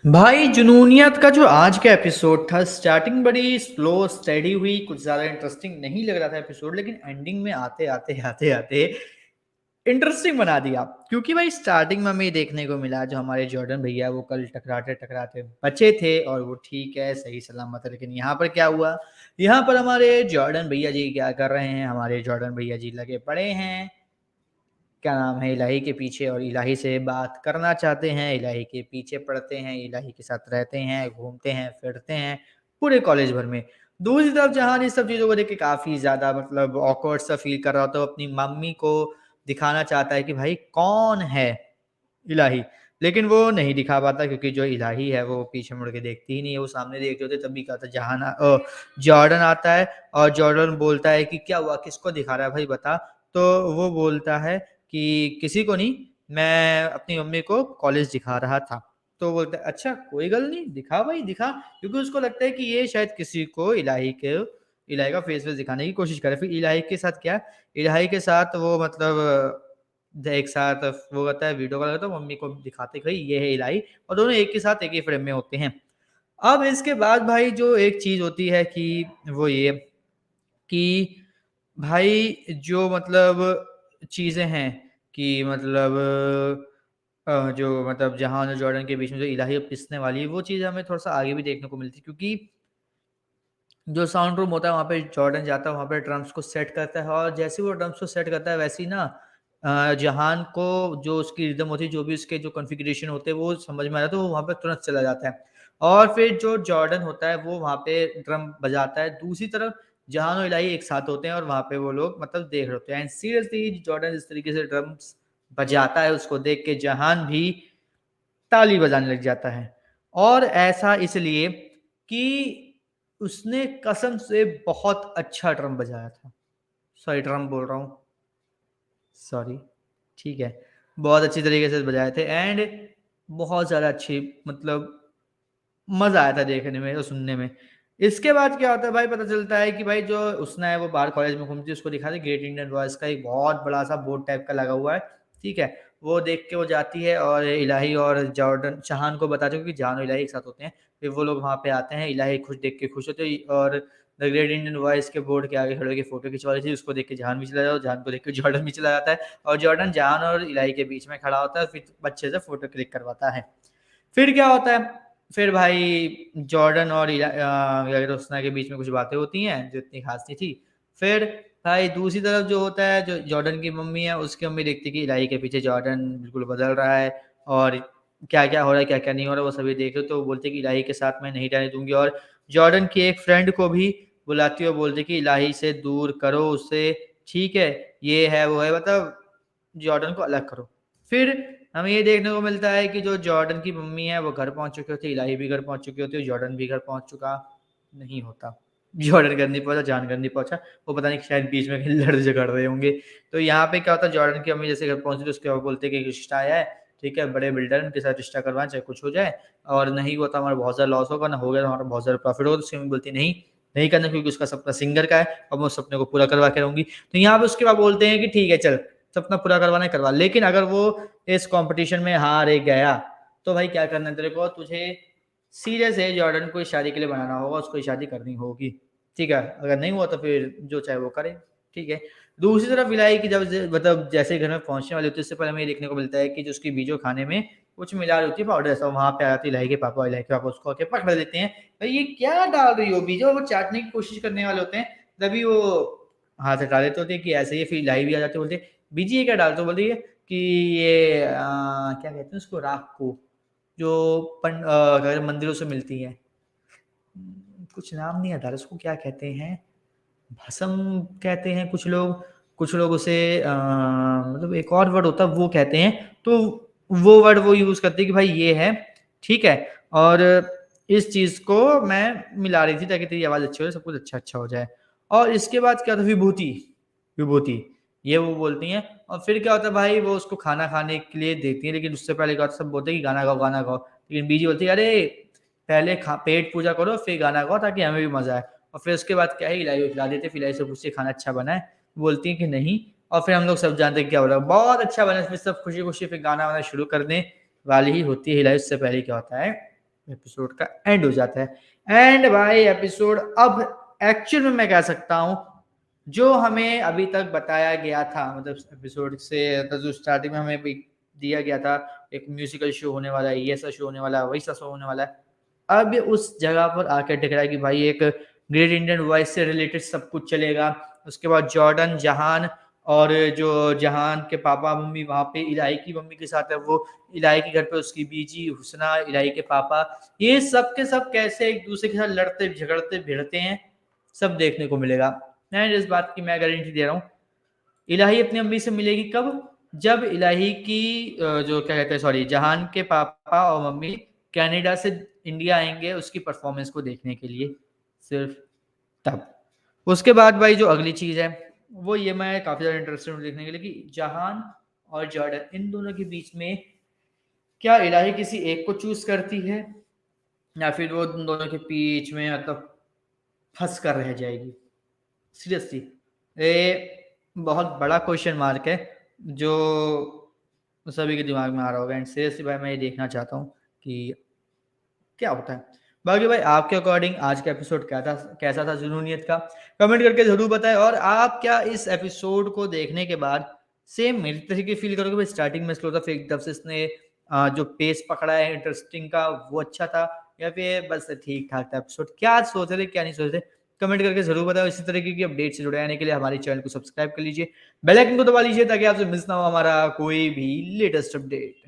भाई जुनूनियत का जो आज का एपिसोड था, स्टार्टिंग बड़ी स्लो स्टेडी हुई, कुछ ज़्यादा इंटरेस्टिंग नहीं लग रहा था एपिसोड, लेकिन एंडिंग में आते आते आते आते इंटरेस्टिंग बना दिया। क्योंकि भाई स्टार्टिंग में हमें ये देखने को मिला, जो हमारे जॉर्डन भैया वो कल टकराते टकराते बचे थे और वो ठीक है, सही सलामत है। लेकिन यहाँ पर क्या हुआ, यहाँ पर हमारे जॉर्डन भैया जी क्या कर रहे हैं, हमारे जॉर्डन भैया जी लगे पड़े हैं, क्या नाम है, इलाही के पीछे, और इलाही से बात करना चाहते हैं, इलाही के पीछे पड़ते हैं, इलाही के साथ रहते हैं, घूमते हैं, फिरते हैं पूरे कॉलेज भर में। दूसरी तरफ जहान इस सब चीज़ों को देख के काफ़ी ज़्यादा मतलब ऑकवर्ड सा फील कर रहा होता है, तो अपनी मम्मी को दिखाना चाहता है कि भाई कौन है इलाही, लेकिन वो नहीं दिखा पाता क्योंकि जो इलाही है वो पीछे मुड़ के देखती ही नहीं है, वो सामने देख रहे होते तब भी कहता जॉर्डन आता है और जॉर्डन बोलता है कि क्या हुआ, किसको दिखा रहा है भाई बता। तो वो बोलता है कि किसी को नहीं, मैं अपनी मम्मी को कॉलेज दिखा रहा था। तो बोलता है अच्छा कोई गल नहीं, दिखा भाई दिखा, क्योंकि उसको लगता है कि ये शायद किसी को इलाही का फेस वेस दिखाने की कोशिश करे। फिर इलाही के साथ क्या, इलाही के साथ वो मतलब एक साथ वो करता है, वीडियो कॉल करता है, मम्मी को दिखाते भाई ये है इलाही, और दोनों एक के साथ एक ही फ्रेम में होते हैं। अब इसके बाद भाई जो एक चीज़ होती है कि वो ये कि भाई जो मतलब चीज़ें हैं कि मतलब जो मतलब जहान और जॉर्डन के बीच में जो इलाही पिसने वाली है, वो चीज़ हमें थोड़ा-सा आगे भी देखने को मिलती है, क्योंकि जो साउंड रूम होता है वहाँ पे जॉर्डन जाता है, वहाँ पे ड्रम्स को सेट करता है, और जैसे ही वो ड्रम्स को सेट करता है वैसे ही ना जहान को जो उसकी रिदम होती है, जो भी उसके जो कॉन्फ़िगरेशन होते हैं वो समझ में आ जाता है, तो वो वहाँ पे तुरंत चला जाता है। और फिर जो जॉर्डन होता है वो वहाँ पे ड्रम बजाता है। दूसरी तरफ जहान और इलाही एक साथ होते हैं और वहाँ पे वो लोग मतलब देख रहे होते हैं, एंड सीरियसली जॉर्डन इस तरीके से ड्रम्स बजाता है, उसको देख के जहान भी ताली बजाने लग जाता है। और ऐसा इसलिए कि उसने कसम से बहुत अच्छा ड्रम बजाया था। सॉरी, ड्रम बोल रहा हूँ, सॉरी, ठीक है। बहुत अच्छी तरीके से बजाए थे, एंड बहुत ज़्यादा अच्छी मतलब मज़ा आया था देखने में और सुनने में। इसके बाद क्या होता है भाई, पता चलता है कि भाई जो उसने है वो बाहर कॉलेज में घूमती है, उसको दिखा दे ग्रेट इंडियन बॉयज़ का एक बहुत बड़ा-सा बोर्ड टाइप का लगा हुआ है, ठीक है? वो देख के वो जाती है और इलाही और जॉर्डन चहान को बताती है, क्योंकि जहान और इलाही एक साथ होते हैं। फिर वो लोग वहाँ पे आते हैं, इलाही खुश देख के खुश होते हैं, और द ग्रेट इंडियन बॉयज़ के बोर्ड के आगे खड़े होके फ़ोटो खिंचवा रही थी, उसको देख के जहान भी चला जाता है, जहान को देख के जॉर्डन भी चला जाता है, और जॉर्डन जहान और इलाही के बीच में खड़ा होता है, फिर अच्छे से फ़ोटो क्लिक करवाता है। फिर क्या होता है, फिर भाई जॉर्डन और रोशना के बीच में कुछ बातें होती हैं जो इतनी खास नहीं थी। फिर भाई दूसरी तरफ जो होता है, जो जॉर्डन की मम्मी है, उसकी मम्मी देखती है कि इलाही के पीछे जॉर्डन बिल्कुल बदल रहा है, और क्या-क्या हो रहा है, क्या-क्या नहीं हो रहा है, वो सभी देख रहे हो, तो वो बोलती है कि इलाही के साथ मैं नहीं रहने दूँगी, और जॉर्डन की एक फ्रेंड को भी बुलाती है और बोलती है कि इलाही से दूर करो उसे, ठीक है? ये है, वो है, मतलब जॉर्डन को अलग करो। फिर हमें ये देखने को मिलता है कि जो जॉर्डन की मम्मी है वो घर पहुँच चुकी होती है, इलाही भी घर पहुँच चुकी होती है, जॉर्डन भी घर पहुँच चुका नहीं होता। जॉर्डन घर नहीं पहुँचा, जॉन घर नहीं पहुँचा, वो पता नहीं शायद बीच में कहीं लड़-झगड़ रहे होंगे। तो यहाँ पे क्या होता है, जॉर्डन की मम्मी जैसे घर पहुँची तो उसके बाद बोलते हैं कि एक रिश्ता आया है, ठीक है? बड़े बिल्डर उनके साथ रिश्ता करवाएँ चाहे कुछ हो जाए, और नहीं हुआ तो हमारा बहुत ज़्यादा लॉस होगा, ना हो गया तो हमारा बहुत ज़्यादा प्रॉफ़िट होगा। तो उसकी मम्मी बोलती है नहीं, नहीं करना, क्योंकि उसका सपना सिंगर का है और मैं उस सपने को पूरा करवा के रहूँगी। तो यहाँ पे उसके बाद बोलते हैं कि ठीक है चल, सपना पूरा करवाना है करवा, लेकिन अगर वो इस कॉम्पिटिशन में हार गया, तो भाई क्या करना है तेरे को, तुझे सीरियस है, जॉर्डन को इस शादी के लिए बनाना होगा, उसको ये शादी करनी होगी, ठीक है? अगर नहीं हुआ तो फिर जो चाहे वो करे, ठीक है? दूसरी तरफ इलाही की जब मतलब जैसे ही घर में पहुँचने वाली होती है, उससे पहले हमें ये देखने को मिलता है कि जो उसकी बीजो खाने में कुछ मिला रही होती है पाउडर ऐसा, वहाँ पे आ जाती है इलाही के पापा, और इलाही के पापा उसको आके पकड़ लेते हैं। भाई ये क्या डाल रही हो बीजो? वो चाटने की कोशिश करने वाले होते हैं, तभी वो हाथ हटा देते होते हैं कि ऐसे ही, फिर इलाही भी आ जाते बोलते हैं, बीजी ये क्या डालते हो? बोल रही है कि ये क्या कहते हैं उसको, राख को, जो मंदिरों से मिलती है। कुछ नाम नहीं आता है उसको, क्या कहते हैं? भस्म कहते हैं कुछ लोग उसे मतलब एक और वर्ड होता है वो कहते हैं, तो वो वर्ड वो यूज़ करते हैं कि भाई ये है, ठीक है? और इस चीज़ को मैं मिला रही थी ताकि तेरी आवाज़ अच्छी हो जाए, सब कुछ अच्छा-अच्छा हो जाए। और इसके बाद क्या था, विभूति, विभूति, ये वो बोलती हैं, और फिर क्या होता है भाई, वो उसको खाना खाने के लिए देती हैं, लेकिन उससे पहले क्या होता है, सब बोलते हैं कि गाना गाओ, गाना गाओ। लेकिन बीजी बोलती है, "अरे! पहले पेट पूजा करो फिर गाना गाओ ताकि हमें भी मज़ा आए।" और फिर उसके बाद क्या है, इलाही को खिला देते हैं, फिर इलाही से पूछते हैं खाना अच्छा बना है? बोलती हैं कि नहीं, और फिर हम लोग सब जानते हैं क्या हो रहा है, बहुत अच्छा बना है, फिर सब खुशी-खुशी फिर गाना वाना शुरू करने वाली ही होती है इलाही। उससे पहले क्या होता है एपिसोड का एंड हो जाता है। एंड भाई एपिसोड अब एक्चुअल में मैं कह सकता हूँ जो हमें अभी तक बताया गया था, मतलब एपिसोड से जो स्टार्टिंग में हमें भी दिया गया था, एक म्यूजिकल शो होने वाला है, ये सा शो होने वाला है, वैसा शो होने वाला है, अब उस जगह पर आकर टिक रहा है कि भाई एक ग्रेट इंडियन वॉइस से रिलेटेड सब कुछ चलेगा। उसके बाद जॉर्डन, जहान और जो जहान के पापा मम्मी वहाँ पे इलाही की मम्मी के साथ है, वो इलाही के घर पे उसकी बीजी हुसना, इलाही के पापा, ये सब के सब कैसे एक दूसरे के साथ लड़ते झगड़ते भिड़ते हैं, सब देखने को मिलेगा। एंड इस बात की मैं गारंटी दे रहा हूँ, इलाही अपनी अम्मी से मिलेगी कब, जब इलाही की जो क्या कहते हैं, सॉरी, जहान के पापा और मम्मी कनाडा से इंडिया आएंगे उसकी परफॉर्मेंस को देखने के लिए, सिर्फ तब। उसके बाद भाई जो अगली चीज है वो ये मैं काफी ज्यादा इंटरेस्टेड हूँ देखने के लिए कि जहान और जॉर्डन इन दोनों के बीच में क्या इलाही किसी एक को चूज करती है या फिर वो उन दोनों के बीच में मतलब फंस कर रह जाएगी। सीरियसली ये बहुत बड़ा क्वेश्चन मार्क है जो सभी के दिमाग में आ रहा होगा। एंड सीरियसली भाई मैं ये देखना चाहता हूँ कि क्या होता है। बाकी भाई आपके अकॉर्डिंग आज का एपिसोड क्या था, कैसा था जुनूनियत का, कमेंट करके जरूर बताएं। और आप क्या इस एपिसोड को देखने के बाद सेम मेरी तरीके फील करोगे भाई स्टार्टिंग में स्लो था फिर एकदम से इसने जो पेस पकड़ा है इंटरेस्टिंग का वो अच्छा था, या फिर बस ठीक ठाक था एपिसोड, क्या सोच रहे थे क्या नहीं सोच रहे, कमेंट करके जरूर बताओ। इसी तरीके की अपडेट से जुड़े रहने के लिए हमारे चैनल को सब्सक्राइब कर लीजिए, बेल आइकन को दबा लीजिए ताकि आपसे मिस ना हो हमारा कोई भी लेटेस्ट अपडेट।